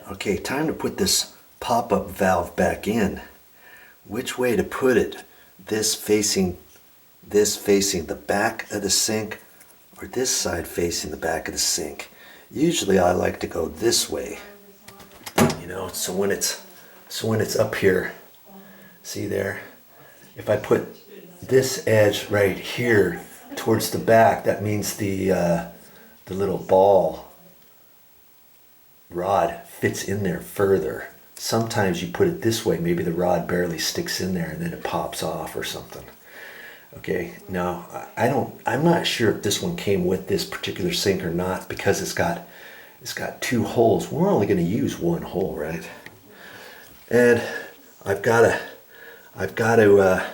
Okay, time to put this pop-up valve back in. Which way to put it? This facing the back of the sink, or this side facing the back of the sink? Usually I like to go this way. You know, so when it's up here, see there? If I put this edge right here towards the back, that means the little ball rod fits in there further. Sometimes you put it this way, maybe the rod barely sticks in there and then it pops off or something. Okay, now I'm not sure if this one came with this particular sink or not, because it's got two holes. We're only going to use one hole, right? And I've got to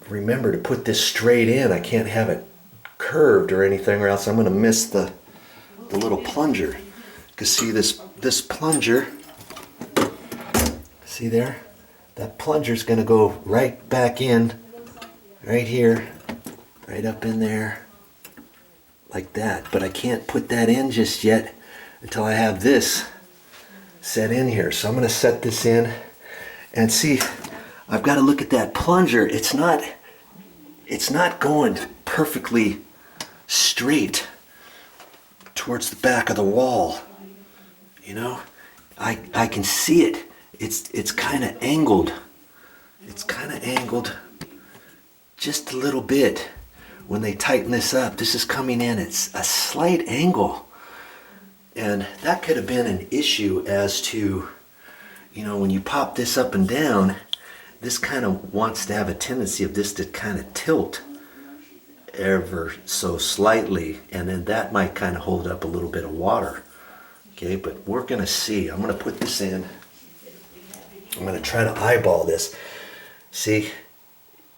remember to put this straight in. I can't have it curved or anything, or else I'm going to miss the little plunger. Because see this plunger, see there? That plunger's going to go right back in, right here, right up in there, like that. But I can't put that in just yet until I have this set in here. So I'm going to set this in and see. I've got to look at that plunger. It's not going perfectly straight towards the back of the wall. You know, I can see it. It's kind of angled. It's kind of angled just a little bit. When they tighten this up, this is coming in. It's a slight angle. And that could have been an issue as to, you know, when you pop this up and down, this kind of wants to have a tendency of this to kind of tilt ever so slightly, and then that might kind of hold up a little bit of water. Okay, but we're going to see. I'm going to put this in. I'm going to try to eyeball this. See,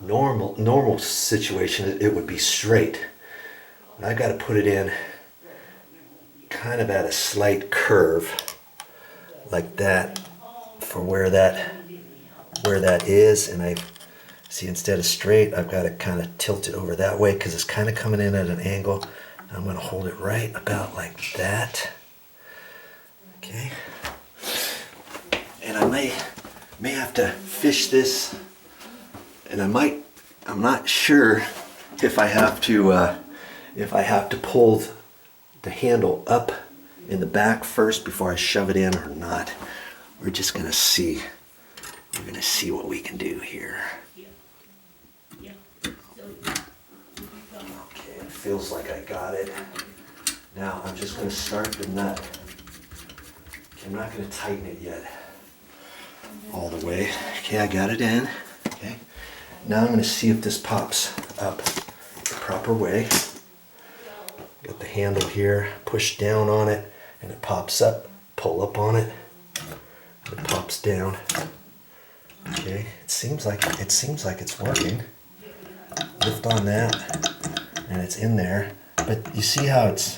normal situation, it would be straight. But I got to put it in kind of at a slight curve, like that, for where that is. And I see, instead of straight, I've got to kind of tilt it over that way because it's kind of coming in at an angle. I'm going to hold it right about like that. Okay, and I may have to fish this, and I'm not sure if I have to pull the handle up in the back first before I shove it in or not. We're just gonna see. We're gonna see what we can do here. Okay, it feels like I got it. Now I'm just gonna start the nut. I'm not going to tighten it yet all the way. Okay, I got it in. Okay, now I'm going to see if this pops up the proper way. Got the handle here, push down on it, and it pops up. Pull up on it, it pops down. Okay, it seems like it's working. Lift on that, and it's in there. But you see how it's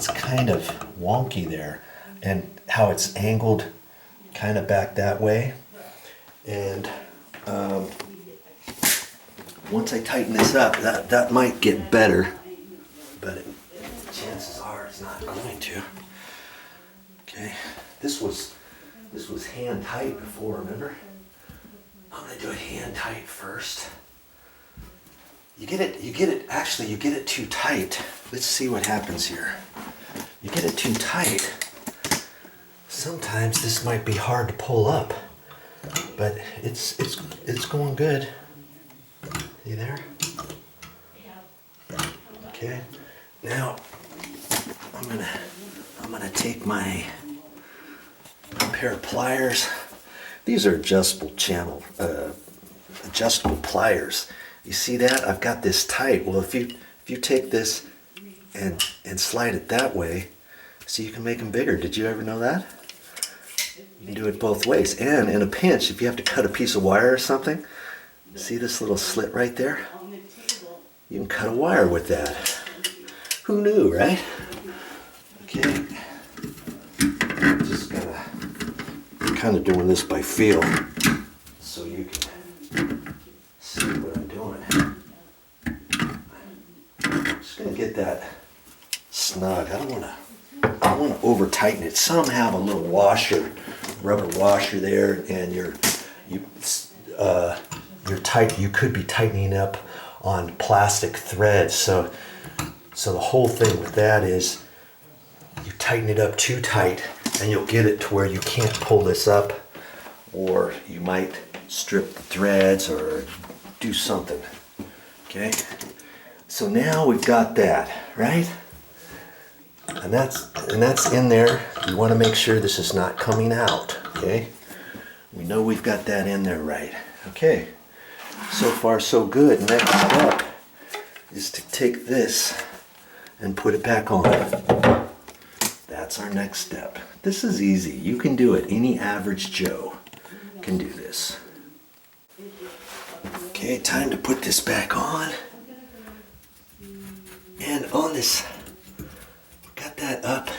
kind of wonky there, and how it's angled kind of back that way. And once I tighten this up, that might get better, but chances are it's not going to. Okay, this was hand tight before, remember? I'm gonna do it hand tight first. You get it too tight. Let's see what happens here. You get it too tight. Sometimes this might be hard to pull up, but it's going good. See there? Okay. Now I'm gonna take my pair of pliers. These are adjustable pliers. You see that? I've got this tight. Well, if you take this and slide it that way, so you can make them bigger. Did you ever know that? You can do it both ways. And in a pinch, if you have to cut a piece of wire or something, see this little slit right there? You can cut a wire with that. Who knew, right? Okay. Just kind of doing this by feel so you can see what I'm doing. I'm just going to get that snug. I don't want want to over tighten it. Some have a little washer, rubber washer there, and you could be tightening up on plastic threads. So the whole thing with that is you tighten it up too tight and you'll get it to where you can't pull this up, or you might strip the threads or do something. Okay, so now we've got that, right? And that's in there. You want to make sure this is not coming out, okay? We know we've got that in there right. Okay, so far so good. Next step is to take this and put it back on. That's our next step. This is easy. You can do it. Any average Joe can do this. Okay, time to put this back on. And on this, got that up,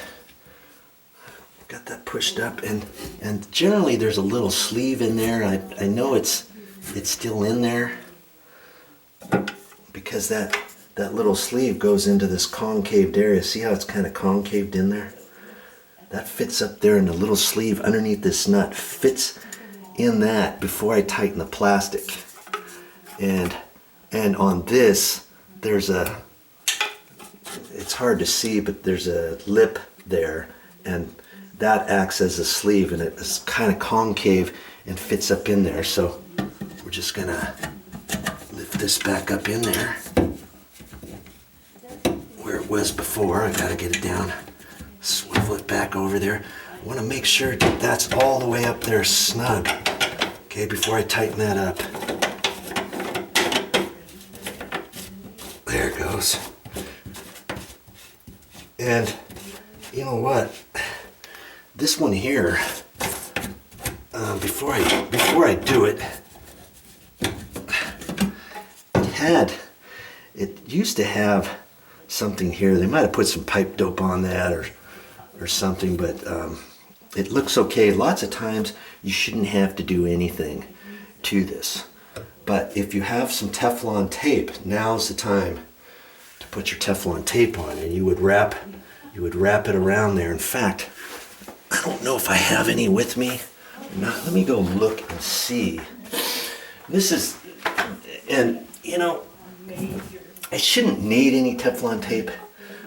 got that pushed up, and generally there's a little sleeve in there. I know it's still in there because that little sleeve goes into this concaved area. See how it's kind of concaved in there? That fits up there, and the little sleeve underneath this nut fits in that before I tighten the plastic. And on this, there's it's hard to see, but there's a lip there, and that acts as a sleeve, and it's kind of concave and fits up in there. So we're just gonna lift this back up in there where it was before. I gotta get it down, swivel it back over there. I want to make sure that that's all the way up there snug, okay, before I tighten that up. There it goes. And you know what? This one here, before I do it, it used to have something here. They might have put some pipe dope on that or something, but it looks okay. Lots of times you shouldn't have to do anything to this. But if you have some Teflon tape, now's the time to put your Teflon tape on, and you would wrap it around there. In fact, I don't know if I have any with me or not. Let me go look and see. This is, and you know, I shouldn't need any Teflon tape,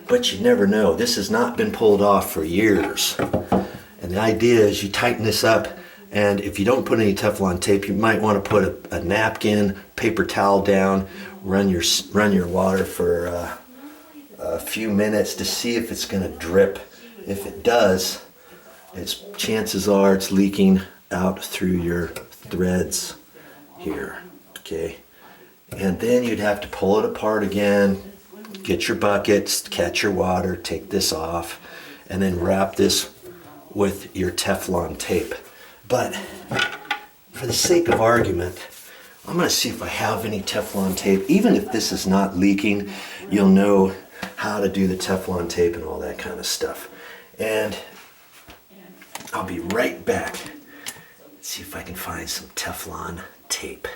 but you never know. This has not been pulled off for years. And the idea is you tighten this up, and if you don't put any Teflon tape, you might want to put a napkin, paper towel down, run your water for a few minutes to see if it's going to drip. If it does, chances are it's leaking out through your threads here, okay? And then you'd have to pull it apart again, get your buckets, catch your water, take this off, and then wrap this with your Teflon tape. But for the sake of argument, I'm going to see if I have any Teflon tape. Even if this is not leaking, you'll know how to do the Teflon tape and all that kind of stuff. And I'll be right back. Let's see if I can find some Teflon tape.